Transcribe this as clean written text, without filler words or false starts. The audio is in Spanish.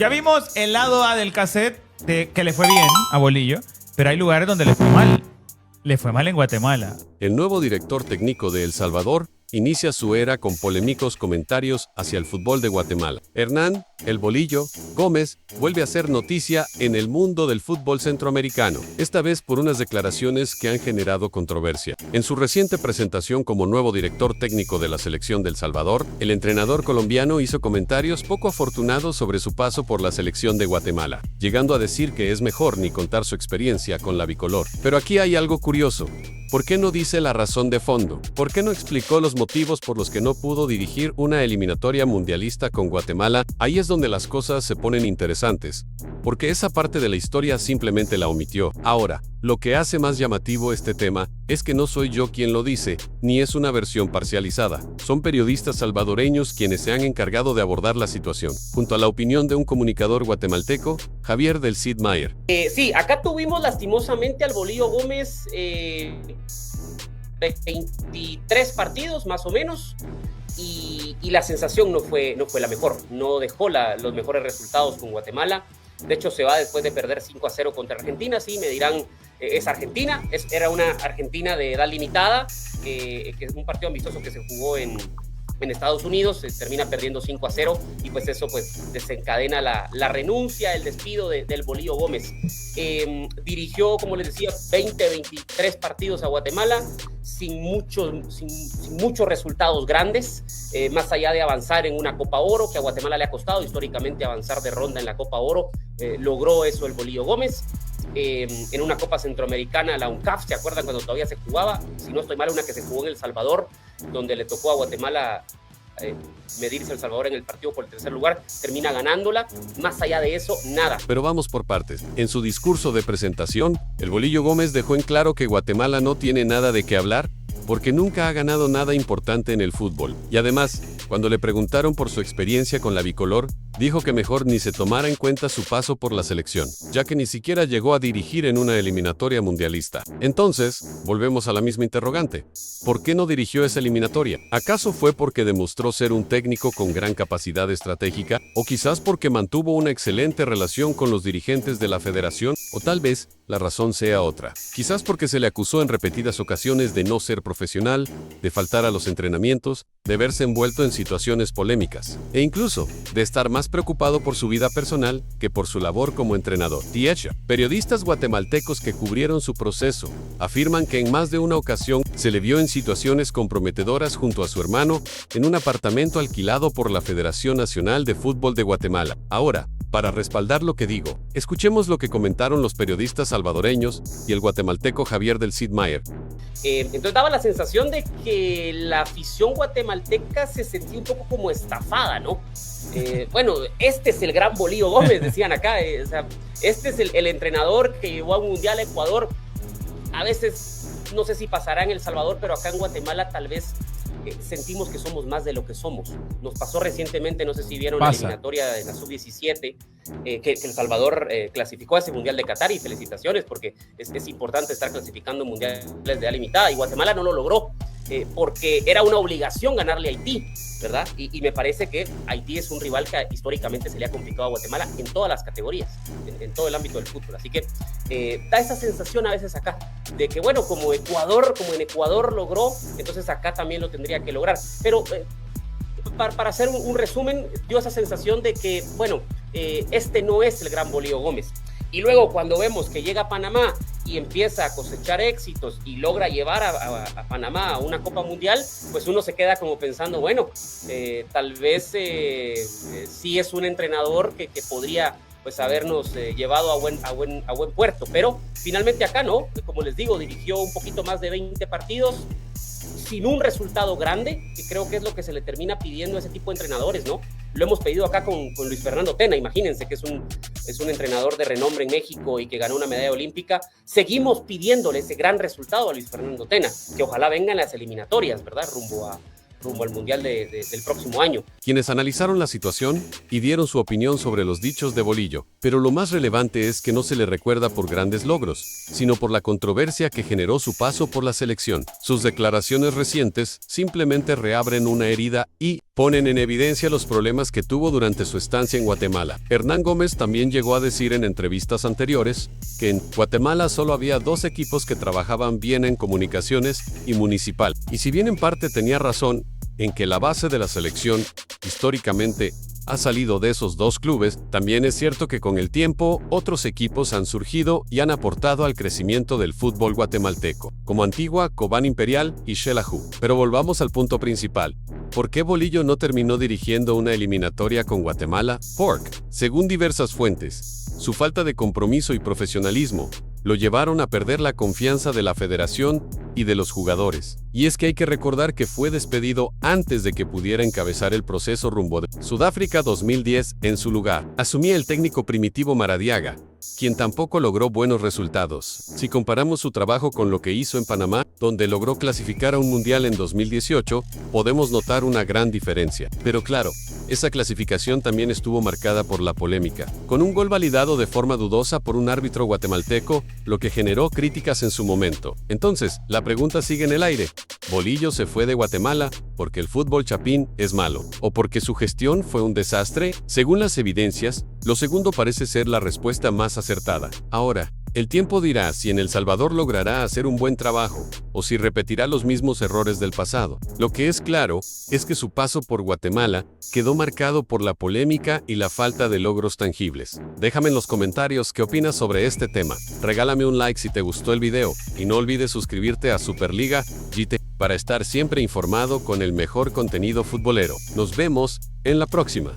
Ya vimos el lado A del cassette de que le fue bien a Bolillo, pero hay lugares donde le fue mal. Le fue mal en Guatemala. El nuevo director técnico de El Salvador inicia su era con polémicos comentarios hacia el fútbol de Guatemala. Hernán, el Bolillo, Gómez, vuelve a ser noticia en el mundo del fútbol centroamericano, esta vez por unas declaraciones que han generado controversia. En su reciente presentación como nuevo director técnico de la selección de El Salvador, el entrenador colombiano hizo comentarios poco afortunados sobre su paso por la selección de Guatemala, llegando a decir que es mejor ni contar su experiencia con la bicolor. Pero aquí hay algo curioso. ¿Por qué no dice la razón de fondo? ¿Por qué no explicó los motivos por los que no pudo dirigir una eliminatoria mundialista con Guatemala? Ahí es donde las cosas se ponen interesantes, porque esa parte de la historia simplemente la omitió. Ahora, lo que hace más llamativo este tema es que no soy yo quien lo dice, ni es una versión parcializada. Son periodistas salvadoreños quienes se han encargado de abordar la situación, junto a la opinión de un comunicador guatemalteco, Javier del Cid Mayer. Sí, acá tuvimos lastimosamente al Bolillo Gómez 23 partidos más o menos, y la sensación no fue la mejor, no dejó los mejores resultados con Guatemala. De hecho, se va después de perder 5-0 contra Argentina. Sí, me dirán, es Argentina, era una Argentina de edad limitada, que es un partido amistoso que se jugó en Estados Unidos, se termina perdiendo 5-0 y pues eso pues desencadena la renuncia, el despido del Bolillo Gómez. Dirigió, como les decía, 23 partidos a Guatemala sin muchos resultados grandes, más allá de avanzar en una Copa Oro, que a Guatemala le ha costado históricamente avanzar de ronda en la Copa Oro. Logró eso el Bolillo Gómez. En una Copa Centroamericana, la UNCAF, ¿se acuerdan cuando todavía se jugaba? Si no estoy mal, una que se jugó en El Salvador, donde le tocó a Guatemala medirse El Salvador en el partido por el tercer lugar, termina ganándola. Más allá de eso, nada. Pero vamos por partes. En su discurso de presentación, el Bolillo Gómez dejó en claro que Guatemala no tiene nada de qué hablar, porque nunca ha ganado nada importante en el fútbol. Y además, cuando le preguntaron por su experiencia con la bicolor, dijo que mejor ni se tomara en cuenta su paso por la selección, ya que ni siquiera llegó a dirigir en una eliminatoria mundialista. Entonces, volvemos a la misma interrogante. ¿Por qué no dirigió esa eliminatoria? ¿Acaso fue porque demostró ser un técnico con gran capacidad estratégica? ¿O quizás porque mantuvo una excelente relación con los dirigentes de la federación? ¿O tal vez la razón sea otra? Quizás porque se le acusó en repetidas ocasiones de no ser profesional, de faltar a los entrenamientos, de verse envuelto en situaciones polémicas, e incluso de estar más preocupado por su vida personal que por su labor como entrenador. De hecho, periodistas guatemaltecos que cubrieron su proceso afirman que en más de una ocasión se le vio en situaciones comprometedoras junto a su hermano en un apartamento alquilado por la Federación Nacional de Fútbol de Guatemala. Ahora, para respaldar lo que digo, escuchemos lo que comentaron los periodistas salvadoreños y el guatemalteco Javier del Cid Mayer. Entonces daba la sensación de que la afición guatemalteca se sentía un poco como estafada, ¿no? Bueno, este es el gran Bolillo Gómez, decían acá. O sea, este es el entrenador que llevó a un mundial a Ecuador. A veces, no sé si pasará en El Salvador, pero acá en Guatemala tal vez sentimos que somos más de lo que somos. Nos pasó recientemente, no sé si vieron la eliminatoria de la Sub-17, que El Salvador clasificó a ese Mundial de Qatar, y felicitaciones porque es importante estar clasificando mundiales de edad limitada, y Guatemala no lo logró porque era una obligación ganarle a Haití, ¿verdad? Y me parece que Haití es un rival que históricamente se le ha complicado a Guatemala en todas las categorías, en todo el ámbito del fútbol. Así que da esa sensación a veces acá, de que bueno, como en Ecuador logró, entonces acá también lo tendría que lograr. Pero para hacer un resumen, dio esa sensación de que, bueno, este no es el gran Bolillo Gómez. Y luego cuando vemos que llega a Panamá y empieza a cosechar éxitos y logra llevar a Panamá a una Copa Mundial, pues uno se queda como pensando, bueno, tal vez sí es un entrenador que podría pues habernos llevado a buen puerto, pero finalmente acá no. Como les digo, dirigió un poquito más de 20 partidos sin un resultado grande, que creo que es lo que se le termina pidiendo a ese tipo de entrenadores, ¿no? Lo hemos pedido acá con Luis Fernando Tena. Imagínense que es un entrenador de renombre en México y que ganó una medalla olímpica. Seguimos pidiéndole ese gran resultado a Luis Fernando Tena, que ojalá vengan las eliminatorias, ¿verdad? Rumbo rumbo al Mundial del próximo año. Quienes analizaron la situación y dieron su opinión sobre los dichos de Bolillo. Pero lo más relevante es que no se le recuerda por grandes logros, sino por la controversia que generó su paso por la selección. Sus declaraciones recientes simplemente reabren una herida y ponen en evidencia los problemas que tuvo durante su estancia en Guatemala. Hernán Gómez también llegó a decir en entrevistas anteriores que en Guatemala solo había 2 equipos que trabajaban bien en comunicaciones y municipal. Y si bien en parte tenía razón en que la base de la selección, históricamente, ha salido de esos 2 clubes, también es cierto que con el tiempo otros equipos han surgido y han aportado al crecimiento del fútbol guatemalteco, como Antigua, Cobán Imperial y Xelajú. Pero volvamos al punto principal. ¿Por qué Bolillo no terminó dirigiendo una eliminatoria con Guatemala? Según diversas fuentes, su falta de compromiso y profesionalismo lo llevaron a perder la confianza de la federación y de los jugadores. Y es que hay que recordar que fue despedido antes de que pudiera encabezar el proceso rumbo de Sudáfrica 2010. En su lugar, asumía el técnico Primitivo Maradiaga, quien tampoco logró buenos resultados. Si comparamos su trabajo con lo que hizo en Panamá, donde logró clasificar a un mundial en 2018, podemos notar una gran diferencia. Pero claro, esa clasificación también estuvo marcada por la polémica, con un gol validado de forma dudosa por un árbitro guatemalteco, lo que generó críticas en su momento. Entonces, la pregunta sigue en el aire. ¿Bolillo se fue de Guatemala porque el fútbol chapín es malo o porque su gestión fue un desastre? Según las evidencias, lo segundo parece ser la respuesta más acertada. Ahora, el tiempo dirá si en El Salvador logrará hacer un buen trabajo o si repetirá los mismos errores del pasado. Lo que es claro es que su paso por Guatemala quedó marcado por la polémica y la falta de logros tangibles. Déjame en los comentarios qué opinas sobre este tema. Regálame un like si te gustó el video y no olvides suscribirte a Superliga GT para estar siempre informado con el mejor contenido futbolero. Nos vemos en la próxima.